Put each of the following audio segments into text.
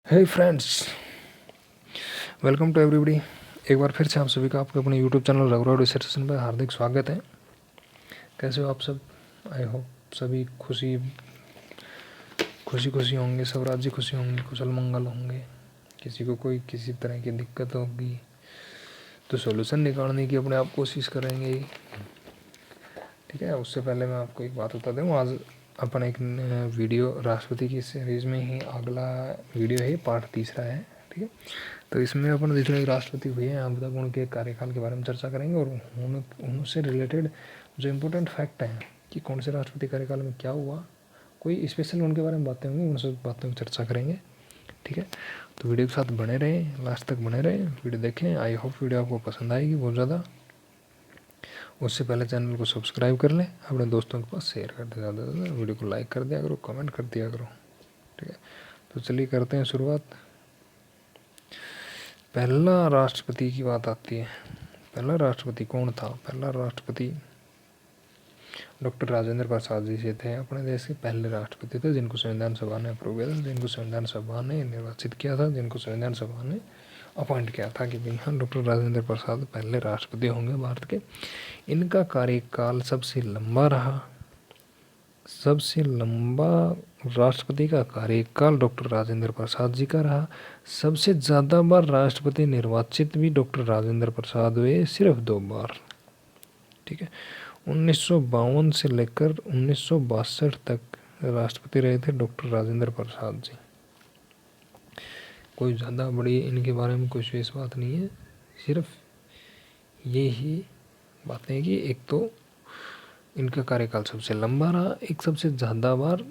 Hey friends, welcome to everybody. एक बार फिर से आप सभी का आपके अपने यूट्यूब चैनल रघुराव डिसर्टेशन पर हार्दिक स्वागत है। कैसे हो आप सब? आई होप सभी खुशी खुशी होंगे, सब राज्य खुशी होंगे, कुशल मंगल होंगे। किसी को कोई किसी तरह की दिक्कत होगी तो सॉल्यूशन निकालने की अपने आप कोशिश करेंगे। ठीक है, उससे पहले मैं आपको एक बात बता दूँ। आज अपन एक वीडियो राष्ट्रपति की सीरीज़ में ही अगला वीडियो है, पार्ट तीसरा है। ठीक है, तो इसमें अपन जितने राष्ट्रपति हुए हैं अब तक उनके कार्यकाल के बारे में चर्चा करेंगे और उनसे रिलेटेड जो इम्पोर्टेंट फैक्ट हैं कि कौन से राष्ट्रपति कार्यकाल में क्या हुआ, कोई स्पेशल उनके बारे में बातें होंगी, उन सब बातों की चर्चा करेंगे। ठीक है, तो वीडियो के साथ बने रहें, लास्ट तक बने रहें, वीडियो देखें। आई होप वीडियो आपको पसंद आएगी बहुत ज़्यादा। उससे पहले चैनल को सब्सक्राइब कर लें, अपने दोस्तों के पास शेयर कर दें, ज़्यादा से ज़्यादा वीडियो को लाइक कर दिया करो, कमेंट कर दिया करो। ठीक है, तो चलिए करते हैं शुरुआत। पहला राष्ट्रपति की बात आती है। पहला राष्ट्रपति कौन था? पहला राष्ट्रपति डॉक्टर राजेंद्र प्रसाद जी से थे। अपने देश के पहले राष्ट्रपति थे जिनको संविधान सभा ने अप्रूव किया था, जिनको संविधान सभा ने निर्वाचित किया था, जिनको संविधान सभा ने अपॉइंट किया था कि भाई हाँ, डॉक्टर राजेंद्र प्रसाद पहले राष्ट्रपति होंगे भारत के। इनका कार्यकाल सबसे लंबा रहा। सबसे लंबा राष्ट्रपति का कार्यकाल डॉक्टर राजेंद्र प्रसाद जी का रहा। सबसे ज़्यादा बार राष्ट्रपति निर्वाचित भी डॉक्टर राजेंद्र प्रसाद हुए, सिर्फ 2 बार। ठीक है, 1952 से लेकर 1962 तक राष्ट्रपति रहे थे डॉक्टर राजेंद्र प्रसाद जी। कोई ज़्यादा बड़ी इनके बारे में कोई विशेष बात नहीं है, सिर्फ ये ही बातें हैं कि एक तो इनका कार्यकाल सबसे लंबा रहा, एक सबसे ज़्यादा बार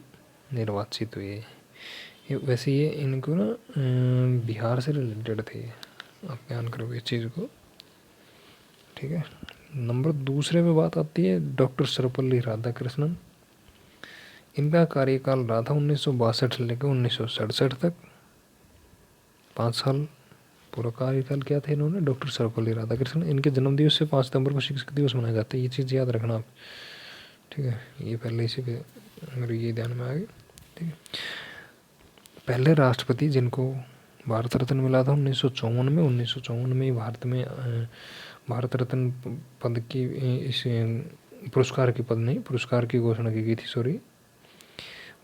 निर्वाचित हुए। वैसे ये इनको ना बिहार से रिलेटेड थे, आप ध्यान करोगे इस चीज़ को। ठीक है, नंबर दूसरे में बात आती है डॉक्टर सर्वपल्ली राधाकृष्णन। इनका कार्यकाल रहा था 1962 से लेकर 1967 तक, 5 साल पूरा कार्यकाल किया था इन्होंने, डॉक्टर सर्वपल्ली राधाकृष्णन। इनके जन्म दिवस से 5 सितंबर को शिक्षक दिवस मनाया जाता है, ये चीज़ याद रखना आप। ठीक है, ये पहले इसी पे मेरे ये ध्यान में आ गई। ठीक है, पहले राष्ट्रपति जिनको भारत रत्न मिला था 1954 में। 1954 में भारत में भारत रत्न पद की इस पुरस्कार की पद नहीं, पुरस्कार की घोषणा की गई थी, सॉरी।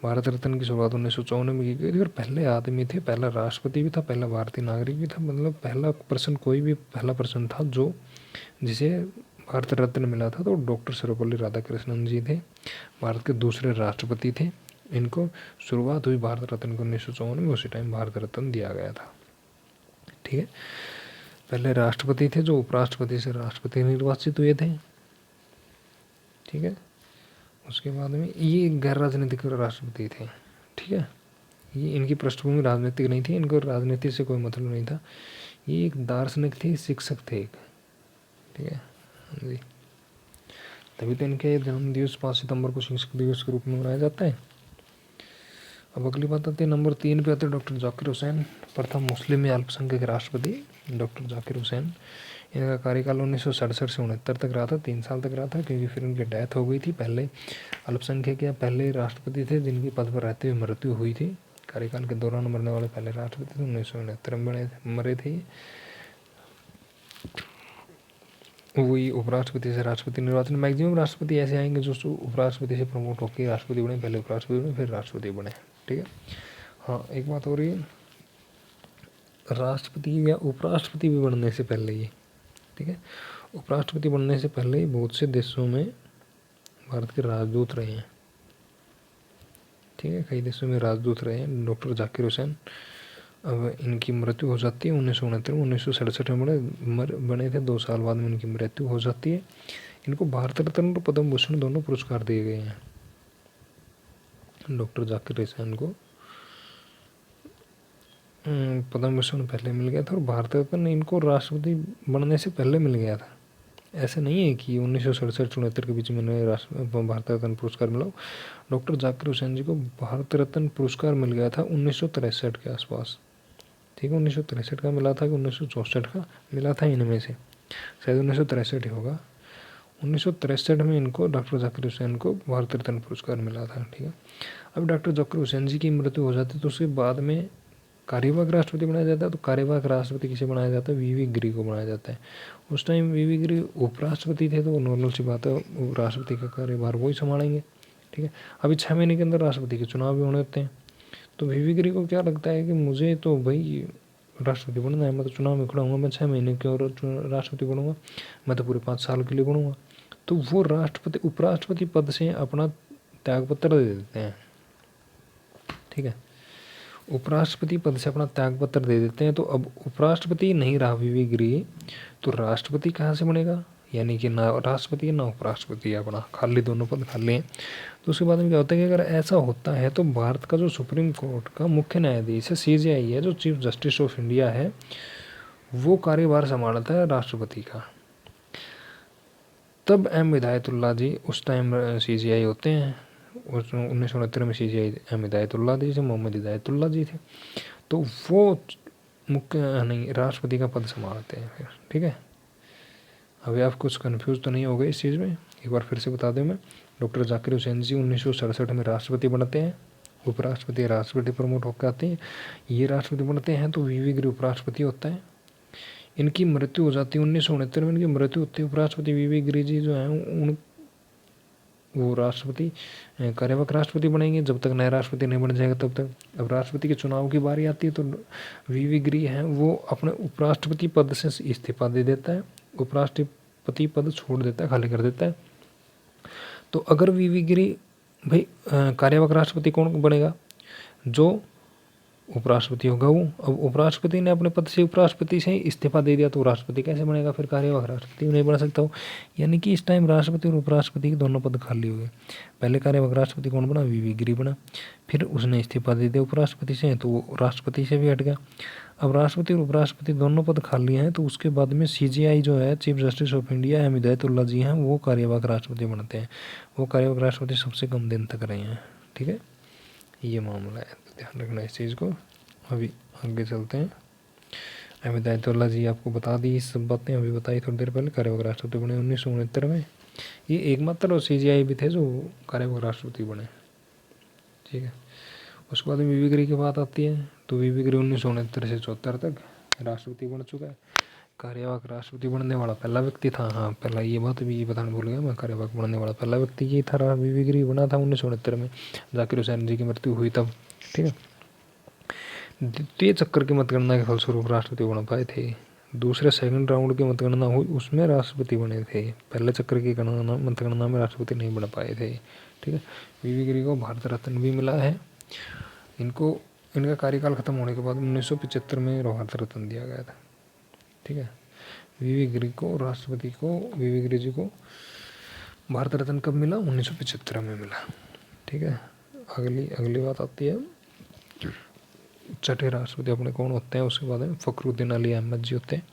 भारत रत्न की शुरुआत 1954 में की गई थी और पहले आदमी थे, पहला राष्ट्रपति भी था, पहला भारतीय नागरिक भी था। मतलब पहला पर्सन, कोई भी पहला पर्सन था जो जिसे भारत रत्न मिला था, तो डॉक्टर सर्वपल्ली राधाकृष्णन जी थे। भारत के दूसरे राष्ट्रपति थे। इनको शुरुआत हुई भारत रत्न को 1954 में, उसी टाइम भारत रत्न दिया गया था। ठीक है, पहले राष्ट्रपति थे जो उपराष्ट्रपति से राष्ट्रपति निर्वाचित हुए थे। ठीक है, उसके बाद में ये गैर राजनीतिक राष्ट्रपति थे। ठीक है, ये इनकी पृष्ठभूमि राजनीतिक नहीं थी, इनको राजनीति से कोई मतलब नहीं था। ये एक दार्शनिक थे, शिक्षक थे एक। ठीक है जी, तभी तो इनके जन्म दिवस 5 सितंबर को शिक्षक दिवस के रूप में मनाया जाता है। अब अगली बात आती है, नंबर 3 पे आते हैं डॉक्टर जाकिर हुसैन, प्रथम मुस्लिम या अल्पसंख्यक राष्ट्रपति डॉक्टर जाकिर हुसैन। इनका कार्यकाल 1967 से 69 तक रहा था, 3 साल तक रहा था, क्योंकि फिर इनकी डेथ हो गई थी। पहले अल्पसंख्यक या पहले राष्ट्रपति थे जिनकी पद पर रहते हुए मृत्यु हुई थी। कार्यकाल के दौरान मरने वाले पहले राष्ट्रपति थे, 1969 में मरे थे। वही उपराष्ट्रपति से राष्ट्रपति निर्वाचन। मैक्सिमम राष्ट्रपति ऐसे आएंगे जो उपराष्ट्रपति से प्रमोट होकर राष्ट्रपति बने, पहले उपराष्ट्रपति बने फिर राष्ट्रपति बने। ठीक है, हाँ एक बात हो रही है, राष्ट्रपति या उपराष्ट्रपति भी बनने से पहले ही, ठीक है, उपराष्ट्रपति बनने से पहले ही बहुत से देशों में भारत के राजदूत रहे हैं। ठीक है, कई देशों में राजदूत रहे हैं डॉक्टर जाकिर हुसैन। अब इनकी मृत्यु हो जाती है 1969 में, 1967 में बने थे, 2 साल बाद में इनकी मृत्यु हो जाती है। इनको भारत रत्न और पद्म भूषण दोनों पुरस्कार दिए गए हैं। डॉक्टर जाकिर हुसैन को पद्म भूषण पहले मिल गया था और भारत रत्न इनको राष्ट्रपति बनने से पहले मिल गया था। ऐसे नहीं है कि 1967-74 के बीच में भारत रत्न पुरस्कार मिला। डॉक्टर जाकिर हुसैन जी को भारत रत्न पुरस्कार मिल गया था 1963 के आसपास। ठीक है, 1963 का मिला था कि 1964 का मिला था, इनमें से शायद 1963 ही होगा। 1963 में इनको डॉक्टर जाकिर हुसैन को भारत रत्न पुरस्कार मिला था। ठीक है, अब डॉक्टर जाकिर हुसैन जी की मृत्यु हो जाती तो उसके बाद में कार्यवाहक राष्ट्रपति बनाया जाता है, तो कार्यवाहक राष्ट्रपति किसे बनाया जाता है? वीवी गिरी को बनाया जाता है। उस टाइम वीवी गिरी उपराष्ट्रपति थे, तो नॉर्मल सी बात है राष्ट्रपति का कार्यभार वही संभालेंगे, ठीक है। अभी 6 महीने के अंदर राष्ट्रपति के चुनाव भी होने होते हैं, तो वीवी गिरी को क्या लगता है कि मुझे तो भाई राष्ट्रपति बनना है, मैं तो चुनाव में खड़ा हूँ, मैं 6 महीने के और राष्ट्रपति बनूंगा, मैं तो पूरे 5 साल के लिए बनूंगा। तो वो राष्ट्रपति उपराष्ट्रपति पद से अपना त्यागपत्र दे देते हैं, ठीक है। उपराष्ट्रपति पद से अपना त्यागपत्र दे देते हैं। तो अब उपराष्ट्रपति नहीं रहा वीवी गिरी, तो राष्ट्रपति कहाँ से बनेगा? यानी कि ना राष्ट्रपति है ना उपराष्ट्रपति है, अपना खाली, दोनों पद खाली हैं। तो उसके बाद में क्या होता है कि अगर ऐसा होता है तो भारत का जो सुप्रीम कोर्ट का मुख्य न्यायाधीश है, CJI है, जो चीफ जस्टिस ऑफ इंडिया है, वो कार्यभार संभालता है राष्ट्रपति का। तब M हिदायतुल्लाह जी उस टाइम CJI होते हैं, 1969 में CJI M हिदायतुल्लाह जी थे, मोहम्मद हिदायतुल्लाह जी थे, तो वो मुख्य नहीं राष्ट्रपति का पद संभालते हैं फिर, ठीक है। अभी आप कुछ कंफ्यूज तो नहीं हो गए इस चीज़ में? एक बार फिर से बता दूं मैं, डॉक्टर जाकिर हुसैन जी 1967 में राष्ट्रपति बनते हैं, उपराष्ट्रपति राष्ट्रपति प्रमोट होकर आते हैं, ये राष्ट्रपति बनते हैं, तो वीवी गिरी उपराष्ट्रपति होता है। इनकी मृत्यु हो जाती है 1969 में, इनकी मृत्यु होती है। उपराष्ट्रपति वीवी गिरी जी जो हैं उन वो राष्ट्रपति कार्यवाहक राष्ट्रपति बनेंगे जब तक नया राष्ट्रपति नहीं बन जाएगा तब तक। अब राष्ट्रपति के चुनाव की बारी आती है तो वीवी गिरी हैं वो अपने उपराष्ट्रपति पद से इस्तीफा दे देता है, उपराष्ट्रपति पद छोड़ देता है, खाली कर देता है। तो अगर वीवी गिरी भाई कार्यवाहक राष्ट्रपति कौन बनेगा? जो उपराष्ट्रपति होगा वो। अब उपराष्ट्रपति ने अपने पद से उपराष्ट्रपति से इस्तीफा दे दिया तो राष्ट्रपति कैसे बनेगा? फिर कार्यवाहक राष्ट्रपति नहीं बन सकता हो। यानी कि इस टाइम राष्ट्रपति और उपराष्ट्रपति के दोनों पद खाली हुए। पहले कार्यवाहक राष्ट्रपति कौन बना? वीवी गिरी बना। फिर उसने इस्तीफा दे दिया उपराष्ट्रपति से, तो वो राष्ट्रपति से भी हट गया। अब राष्ट्रपति और उपराष्ट्रपति दोनों पद खाली हैं, तो उसके बाद में CJI जो है chief justice of India M Hidayatullah ji हैं, वो कार्यवाहक राष्ट्रपति बनते हैं। वो कार्यवाहक राष्ट्रपति सबसे कम दिन तक रहे हैं, ठीक है। ये मामला है, ध्यान रखना इस चीज़ को। अभी आगे चलते हैं। M हिदायतुल्लाह जी आपको बता दी सब बातें, अभी बताई थोड़ी देर पहले। कार्यवाहक राष्ट्रपति बने 1969 में। ये एकमात्र CJI भी थे जो कार्यवाहक राष्ट्रपति बने, ठीक है। उसके बाद में वीवी गिरी की बात आती है, तो वीवी गिरी 1969 से 74 तक राष्ट्रपति बन चुका है। कार्यवाहक राष्ट्रपति बनने वाला पहला व्यक्ति था। हाँ, पहला ये बात भी बताना भूल गया मैं, कार्यवाहक बनने वाला पहला व्यक्ति ये था, वीवी गिरी बना था 1969 में। जाकिर हुसैन जी की मृत्यु हुई तब, ठीक है। द्वितीय चक्कर की मतगणना के फलस्वरूप राष्ट्रपति बन पाए थे। दूसरे सेकंड राउंड की मतगणना हुई, उसमें राष्ट्रपति बने थे। पहले चक्कर की मतगणना में राष्ट्रपति नहीं बन पाए थे, ठीक है। वीवी गिरी को भारत रत्न भी मिला है। इनको इनका कार्यकाल खत्म होने के बाद 1975 में भारत रत्न दिया गया था, ठीक है। वीवी गिरी को राष्ट्रपति को वीवी गिरी जी को भारत रत्न कब मिला? 1975 में मिला, ठीक है। अगली बात आती है छठे राष्ट्रपति अपने कौन होते हैं। उसके बाद में फखरुद्दीन अली अहमद जी होते हैं।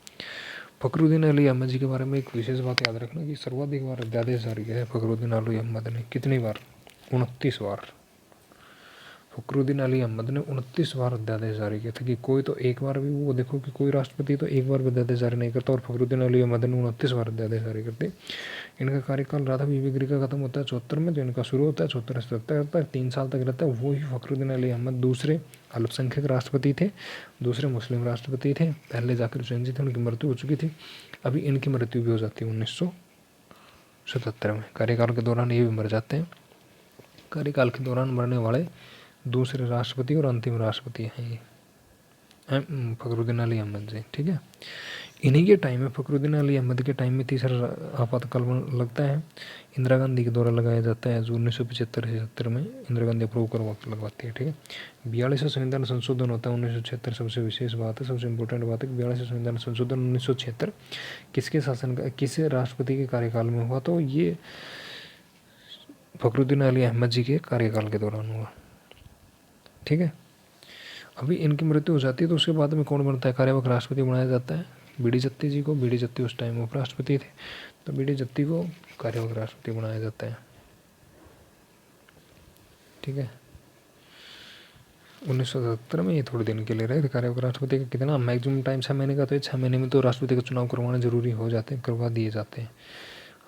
फखरुद्दीन अली अहमद जी के बारे में एक विशेष बात याद रखना कि सर्वाधिक बार अध्यादेश जारी किया है फखरुद्दीन अली अहमद ने। कितनी बार? 29 बार। फखरुद्दीन अली अहमद ने 29 बार अध्यादेश जारी किया था। कि कोई तो एक बार भी, वो देखो कि कोई राष्ट्रपति तो एक बार भी अध्यादेश जारी नहीं करता, और फखरुद्दीन अली अहमद ने 29 बार अध्यादेश जारी करते। इनका कार्यकाल रहा था वीवी गिरी का खत्म होता है 74 में, तो इनका शुरू होता है 74 से 77 तक, 3 साल तक रहता है। वो ही फखरुद्दीन अली अहमद दूसरे अल्पसंख्यक राष्ट्रपति थे, दूसरे मुस्लिम राष्ट्रपति थे। पहले जाकिर हुसैन जी थे, उनकी मृत्यु हो चुकी थी। अभी इनकी मृत्यु भी हो जाती है 1977 में। कार्यकाल के दौरान ये भी मर जाते हैं। कार्यकाल के दौरान मरने वाले दूसरे राष्ट्रपति और अंतिम राष्ट्रपति हैं ये फखरुद्दीन अली अहमद जी, ठीक है। इन्हीं के टाइम में, फखरुद्दीन अली अहमद के टाइम में तीसरा आपातकाल लगता है। इंदिरा गांधी के द्वारा लगाया जाता है, जो 1975 से 70 में इंदिरा गांधी अप्रूव लगवाती है, ठीक है। 42 संविधान संशोधन होता है 1976। सबसे विशेष बात है, सबसे इंपॉर्टेंट बात है कि 42 संविधान संशोधन 1976 किसके शासन का, किस राष्ट्रपति के कार्यकाल में हुआ? तो ये फखरुद्दीन अली अहमद जी के कार्यकाल के दौरान हुआ, ठीक है। अभी इनकी मृत्यु हो जाती है तो उसके बाद में कौन बनता है? कार्यवाहक राष्ट्रपति बनाया जाता है बीडी जत्ती जी को। बीडी जत्ती उस टाइम उपराष्ट्रपति थे, तो बीडी जत्ती को कार्यवाहक राष्ट्रपति बनाया जाता है, ठीक है। 1977 में ये थोड़े दिन के लिए रहे थे कार्यवाहक राष्ट्रपति का। कितना मैक्सिमम टाइम 6 महीने का, तो 6 महीने में तो राष्ट्रपति का चुनाव करवाना जरूरी हो जाते हैं, करवा दिए जाते हैं।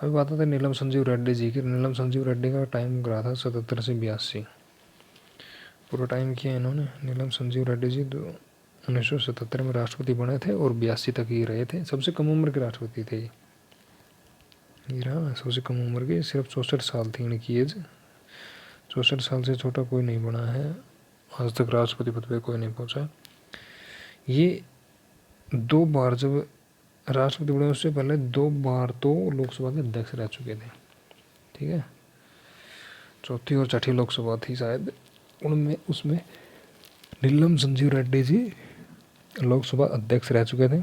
अभी बात आती है नीलम संजीव रेड्डी जी की। नीलम संजीव रेड्डी का टाइम रहा था 77 से 82, पूरा टाइम किया इन्होंने। नीलम संजीव रेड्डी जी 1977 में राष्ट्रपति बने थे और 82 तक ही रहे थे। सबसे कम उम्र के राष्ट्रपति थे ये रहा, सबसे कम उम्र के, सिर्फ 64 साल थी इनकी एज। 64 साल से छोटा कोई नहीं बना है आज तक, राष्ट्रपति पद पे कोई नहीं पहुंचा। ये 2 बार जब राष्ट्रपति बने उससे पहले 2 बार तो लोकसभा के अध्यक्ष रह चुके थे, ठीक है। चौथी और छठी लोकसभा थी शायद, उनमें उसमें नीलम संजीव रेड्डी जी लोकसभा अध्यक्ष रह चुके थे।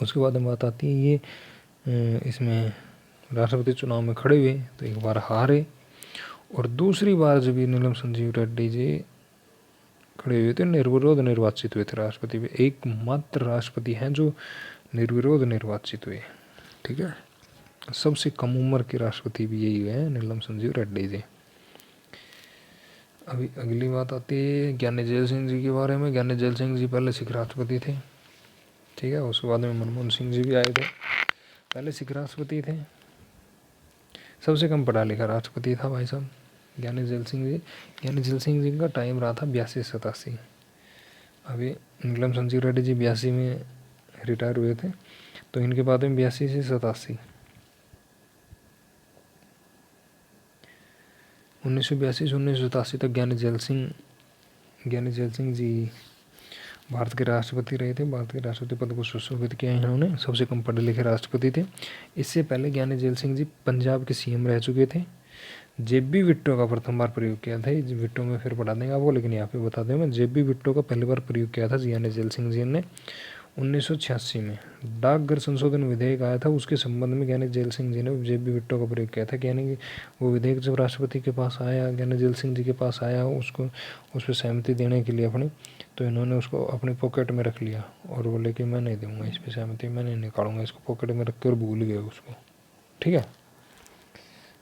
उसके बाद में बात आती है ये इसमें राष्ट्रपति चुनाव में खड़े हुए तो एक बार हारे, और दूसरी बार जब ये नीलम संजीव रेड्डी जी खड़े हुए थे निर्विरोध निर्वाचित हुए थे राष्ट्रपति में। एकमात्र राष्ट्रपति हैं जो निर्विरोध निर्वाचित हुए, ठीक है। सबसे कम उम्र के राष्ट्रपति भी यही हुए हैं, नीलम संजीव रेड्डी जी। अभी अगली बात आती है ज्ञानी जैल सिंह जी के बारे में। ज्ञानी जैल सिंह जी पहले सिख राष्ट्रपति थे, ठीक है। उसके बाद में मनमोहन सिंह जी भी आए थे, पहले सिख राष्ट्रपति थे। सबसे कम पढ़ा लिखा राष्ट्रपति था भाई साहब ज्ञानी जैल सिंह जी। ज्ञानी जैल सिंह जी का टाइम रहा था 82 से 87। अभी नीलम संजीव रेड्डी जी 82 में रिटायर हुए थे, तो इनके बाद में 82 से 87। 1982 से 1987 तक ज्ञानी जैल सिंह जी भारत के राष्ट्रपति रहे थे। भारत के राष्ट्रपति पद को सुशोभित किया इन्होंने, सबसे कम पढ़े लिखे राष्ट्रपति थे। इससे पहले ज्ञानी जैल सिंह जी पंजाब के सीएम रह चुके थे। जेबी विट्टो का प्रथम बार प्रयोग किया था, विट्टो में फिर पढ़ा देंगे आपको, लेकिन यहाँ पे बता दें मैं, जेबी विट्टो का पहली बार प्रयोग किया था ज्ञानी जैल सिंह जी ने 1986 में। डाकघर संशोधन विधेयक आया था, उसके संबंध में ज्ञानी जैल सिंह जी ने जेबी विट्टो का प्रयोग किया था। यानी कि वो विधेयक जब राष्ट्रपति के पास आया, ज्ञानी जैल सिंह जी के पास आया, उसको उस पर सहमति देने के लिए अपनी, तो इन्होंने उसको अपनी पॉकेट में रख लिया और बोले कि मैं नहीं दूंगा इस पर सहमति, मैं नहीं निकालूंगा इसको, पॉकेट में रख कर भूल गए उसको, ठीक है।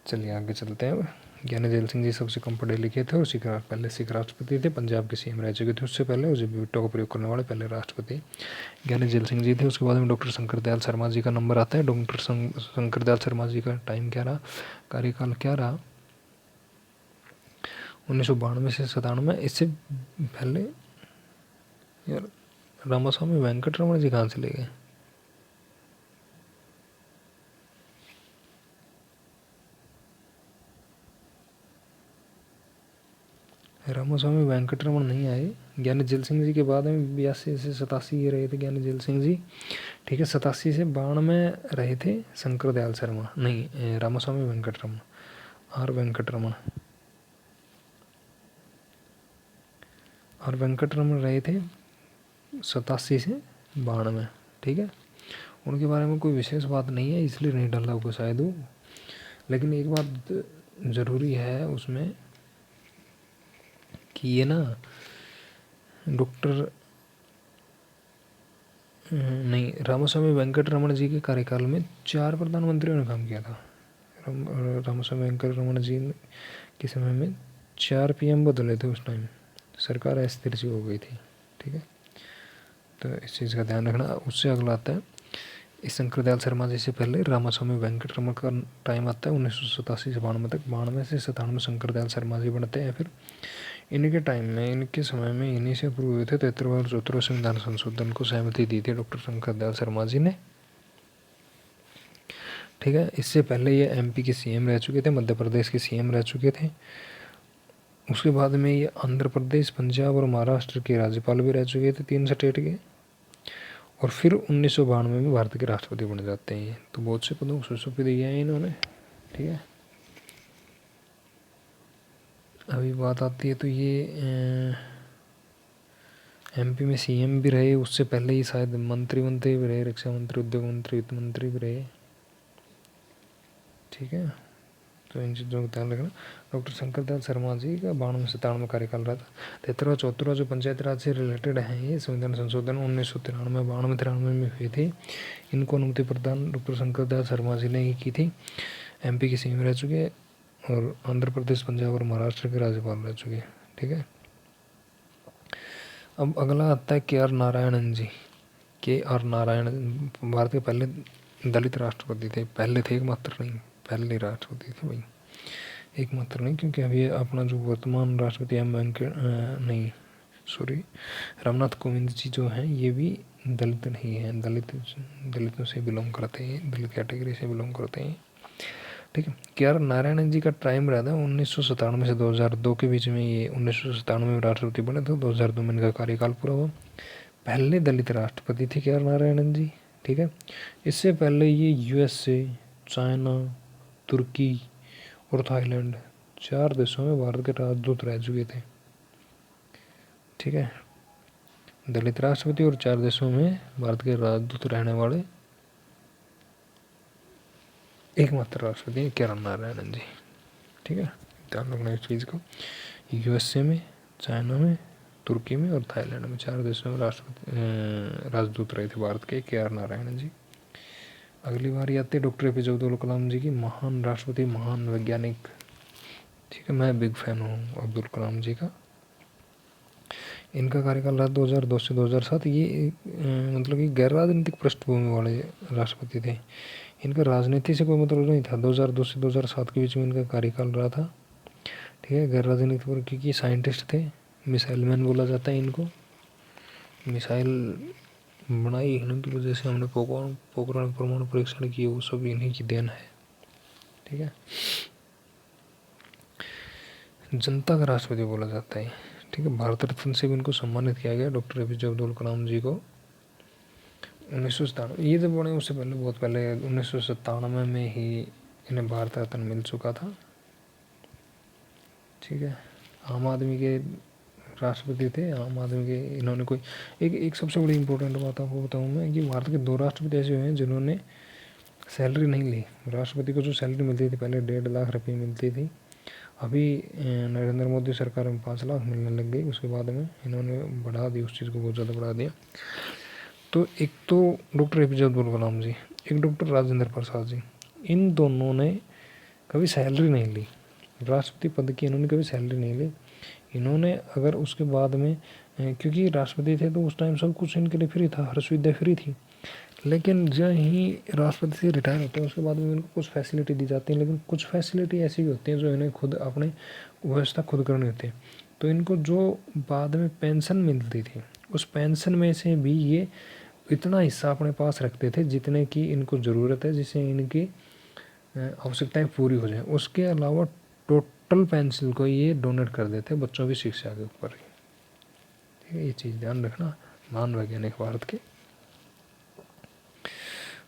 चलिए आगे चलते हैं। ज्ञानी जैल सिंह जी सबसे कम पढ़े लिखे थे और पहले सिख राष्ट्रपति थे, पंजाब के सीएम रह चुके थे उससे पहले, और जेबी विट्टो का प्रयोग करने वाले पहले राष्ट्रपति ज्ञानी जैल सिंह जी थे। उसके बाद में डॉक्टर शंकर दयाल शर्मा जी का नंबर आता है। डॉक्टर शंकर दयाल शर्मा जी का टाइम क्या रहा, कार्यकाल क्या रहा, 1992 से 97। इससे पहले यार रामास्वामी वेंकटरमण जी कहाँ चले गए? रामास्वामी वेंकटरमण नहीं आए। ज्ञानी जैल सिंह जी के बाद में 82 से 87 ये रहे थे ज्ञानी जैल सिंह जी, ठीक है। 87 से 92 में रहे थे शंकर दयाल शर्मा, नहीं रामास्वामी वेंकटरमण, आर वेंकटरमण रहे थे 87 से 92, ठीक है। उनके बारे में कोई विशेष बात नहीं है इसलिए नहीं डाला होगा शायद वो, लेकिन एक बात ज़रूरी है उसमें कि ये ना डॉक्टर नहीं, रामास्वामी वेंकटरमण जी के कार्यकाल में 4 प्रधानमंत्रियों ने काम किया था। रामास्वामी वेंकटरमण जी के समय में 4 पीएम बदले थे उस टाइम, सरकार अस्थिर सी हो गई थी, ठीक है। तो इस चीज़ का ध्यान रखना। उससे अगला आता है इस शंकर दयाल शर्मा जी से पहले रामास्वामी वेंकटरमण का टाइम आता है 1987 से 92 तक। 92 से 97 शंकर दयाल शर्मा जी बनते हैं। फिर इनके टाइम में, इनके समय में इन्हीं से अप्रूव हुए थे 73वां और 74वां संविधान संशोधन को सहमति दी थी डॉक्टर शंकर दयाल शर्मा जी ने, ठीक है। इससे पहले ये एमपी के सीएम रह चुके थे, मध्य प्रदेश के सीएम रह चुके थे। उसके बाद में ये आंध्र प्रदेश, पंजाब और महाराष्ट्र के राज्यपाल भी रह चुके थे 3 स्टेट के। और फिर 1992 में भारत के राष्ट्रपति बन जाते हैं। तो बहुत से पदों को सुशोभित किया है इन्होंने, ठीक है। अभी बात आती है तो ये एमपी में सीएम भी रहे, उससे पहले ही शायद मंत्री भी रहे, रक्षा मंत्री, उद्योग मंत्री, वित्त मंत्री भी रहे, ठीक है। तो इन चीज़ों का ध्यान रखना। डॉक्टर शंकर दयाल शर्मा जी का 92 से 97 कार्यकाल रहा था। 73वां 74वां जो पंचायत राज से रिलेटेड हैं, ये संविधान संशोधन 1993 92 93 में हुई थी। इनको अनुमति प्रदान डॉक्टर शंकर दयाल शर्मा जी ने ही की थी। एमपी के सीएम रह चुके और आंध्र प्रदेश, पंजाब और महाराष्ट्र के राज्यपाल रह चुके, ठीक है। अब अगला आता है के.आर. नारायणन जी। के.आर. नारायण भारत के पहले दलित राष्ट्रपति थे, पहले थे, एकमात्र नहीं, पहले राष्ट्रपति थे भाई, एकमात्र नहीं, क्योंकि अभी अपना जो वर्तमान राष्ट्रपति नहीं सॉरी, रामनाथ कोविंद जी जो हैं ये भी दलित नहीं हैं, दलितों से बिलोंग करते हैं, दलित कैटेगरी से बिलोंग करते हैं। ठीक है। के आर नारायणन जी का टाइम रहा था 1997 से 2002 के बीच में। ये 1997 में राष्ट्रपति बने थे, 2002 में इनका कार्यकाल पूरा हुआ। पहले दलित राष्ट्रपति थे के आर नारायणन जी। ठीक है। इससे पहले ये यूएसए, चाइना, तुर्की और थाईलैंड 4 देशों में भारत के राजदूत रह चुके थे। ठीक है। दलित राष्ट्रपति और 4 देशों में भारत के राजदूत रहने वाले एकमात्र राष्ट्रपति के आर नारायणन जी। ठीक है, ध्यान रखना इस चीज़ को। यूएसए में, चाइना में, तुर्की में और थाईलैंड में 4 देशों में राजदूत रहे थे भारत के आर नारायणन जी। अगली बार आते डॉक्टर एपीजे अब्दुल कलाम जी की। महान राष्ट्रपति, महान वैज्ञानिक। ठीक है, मैं बिग फैन हूँ अब्दुल कलाम जी का। इनका कार्यकाल रहा 2002 से 2007। ये मतलब कि गैर राजनीतिक पृष्ठभूमि वाले राष्ट्रपति थे। इनका राजनीति से कोई मतलब नहीं था। 2002 से 2007 के बीच में इनका कार्यकाल रहा था। ठीक है, गैर राजनीतिक पर, क्योंकि साइंटिस्ट थे, मिसाइल मैन बोला जाता है इनको। मिसाइल बनाई इन्हीं की वजह से, हमने पोखरण परमाणु परीक्षण किए, वो सब इन्हीं की देन है। ठीक है, जनता का राष्ट्रपति बोला जाता है। ठीक है, भारत रत्न से भी इनको सम्मानित किया गया, डॉक्टर एपीजे अब्दुल कलाम जी को 1997। ये तो बने उससे पहले, बहुत पहले 1997 में ही इन्हें भारत रत्न मिल चुका था। ठीक है, आम आदमी के राष्ट्रपति थे, आम आदमी के। इन्होंने कोई एक सबसे बड़ी इंपॉर्टेंट बात आपको बताऊँ मैं, कि भारत के 2 राष्ट्रपति ऐसे हुए हैं जिन्होंने सैलरी नहीं ली। राष्ट्रपति को जो सैलरी मिलती थी पहले 1.5 लाख रुपये मिलती थी, अभी नरेंद्र मोदी सरकार में 5 लाख मिलने लग गई। उसके बाद में इन्होंने बढ़ा दी, उस चीज़ को बहुत ज़्यादा बढ़ा दिया। तो एक तो डॉक्टर एपीजे अब्दुल कलाम जी, एक डॉक्टर राजेंद्र प्रसाद जी, इन दोनों ने कभी सैलरी नहीं ली। राष्ट्रपति पद की इन्होंने कभी सैलरी नहीं ली। इन्होंने अगर उसके बाद में, क्योंकि राष्ट्रपति थे तो उस टाइम सब कुछ इनके लिए फ्री था, हर सुविधा फ्री थी। लेकिन जब ही राष्ट्रपति से रिटायर होते हैं उसके बाद में इनको कुछ फैसिलिटी दी जाती है, लेकिन कुछ फैसिलिटी ऐसी भी होती हैं जो इन्हें खुद अपने व्यवस्था खुद करनी होती है। तो इनको जो बाद में पेंशन मिलती थी, उस पेंशन में से भी ये इतना हिस्सा अपने पास रखते थे जितने की इनको ज़रूरत है, जिससे इनकी आवश्यकताएं पूरी हो जाए। उसके अलावा टोटल पेंशन को ये डोनेट कर देते बच्चों की शिक्षा के ऊपर। ठीक है, ये चीज़ ध्यान रखना। महान वैज्ञानिक भारत के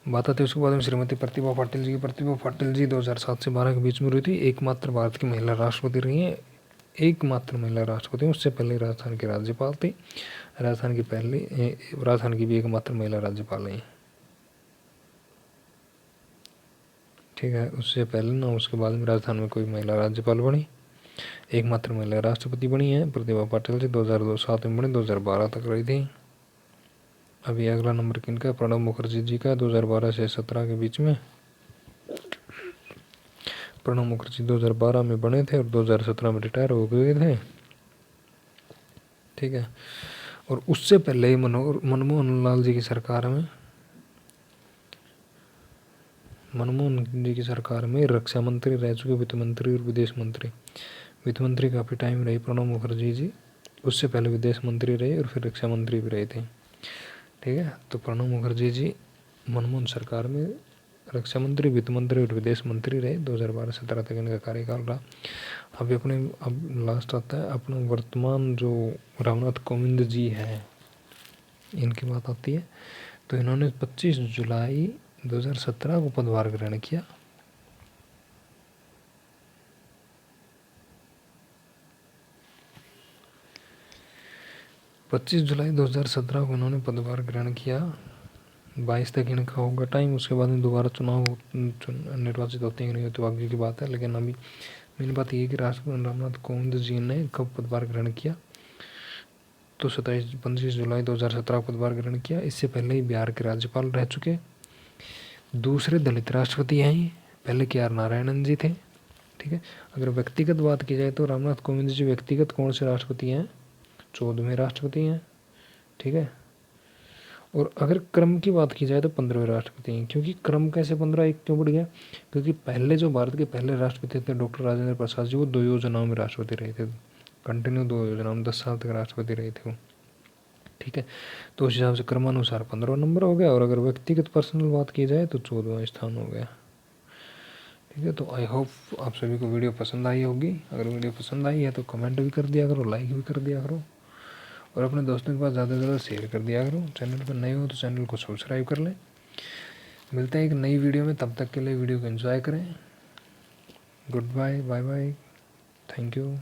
बात आती है। उसके बाद में श्रीमती प्रतिभा पाटिल जी की। प्रतिभा पाटिल जी 2007 से 12 के बीच में हुई थी। एकमात्र भारत की महिला राष्ट्रपति रही हैं, एकमात्र महिला राष्ट्रपति। उससे पहले राजस्थान के राज्यपाल थी। राजस्थान की भी एकमात्र महिला राज्यपाल हैं। ठीक है, उससे पहले ना उसके बाद में राजस्थान में कोई महिला राज्यपाल बनी, एकमात्र महिला राष्ट्रपति बनी है प्रतिभा पाटिल जी। 2007 में बनी, 2012 तक रही थी। अभी अगला नंबर किनका, प्रणब मुखर्जी जी का, 2012 से 17 के बीच में। प्रणब मुखर्जी 2012 में बने थे और 2017 में रिटायर हो गए थे। ठीक है, और उससे पहले ही मनमोहन लाल जी की सरकार में, मनमोहन जी की सरकार में रक्षा मंत्री रह चुके, वित्त मंत्री और विदेश मंत्री। वित्त मंत्री काफ़ी टाइम रही प्रणब मुखर्जी जी, उससे पहले विदेश मंत्री रहे और फिर रक्षा मंत्री भी रहे थे। ठीक है, तो प्रणब मुखर्जी जी मनमोहन सरकार में रक्षा मंत्री, वित्त मंत्री और विदेश मंत्री रहे। 2012-17 तक इनका कार्यकाल रहा। अब लास्ट आता है अपना वर्तमान जो रामनाथ कोविंद जी हैं, इनकी बात आती है। तो इन्होंने 25 जुलाई 2017 को पदभार ग्रहण किया। पच्चीस जुलाई 2017 को इन्होंने पदभार ग्रहण किया। 22 तक इनका होगा टाइम। उसके बाद में दोबारा चुनाव निर्वाचित होते हैं नहीं होते आगे की बात है। लेकिन अभी मेन बात ये है कि राष्ट्रपति रामनाथ कोविंद जी ने कब पदभार ग्रहण किया, तो 25 जुलाई 2017 को पदभार ग्रहण किया। इससे पहले ही बिहार के राज्यपाल रह चुके। दूसरे दलित राष्ट्रपति हैं, पहले के आर नारायणन जी थे। ठीक है, अगर व्यक्तिगत बात की जाए तो रामनाथ कोविंद जी व्यक्तिगत कौन से राष्ट्रपति हैं, 14वें राष्ट्रपति हैं। ठीक है, और अगर क्रम की बात की जाए तो 15वें राष्ट्रपति हैं। क्योंकि क्रम कैसे 15 एक क्यों बढ़ गया, क्योंकि पहले जो भारत के पहले राष्ट्रपति थे डॉक्टर राजेंद्र प्रसाद जी, वो 2 योजनाओं में राष्ट्रपति रहे थे। कंटिन्यू 2 योजनाओं में 10 साल तक राष्ट्रपति रहे थे वो। ठीक है, तो उस हिसाब से क्रमानुसार 15वां नंबर हो गया, और अगर व्यक्तिगत पर्सनल बात की जाए तो 14वां स्थान हो गया। ठीक है, तो आई होप आप सभी को वीडियो पसंद आई होगी। अगर वीडियो पसंद आई है तो कमेंट भी कर दिया करो, लाइक भी कर दिया करो, और अपने दोस्तों के पास ज़्यादा से ज़्यादा शेयर कर दिया करो। चैनल पर नए हो तो चैनल को सब्सक्राइब कर लें। मिलते हैं एक नई वीडियो में, तब तक के लिए वीडियो को एंजॉय करें। Good bye, bye bye, thank you.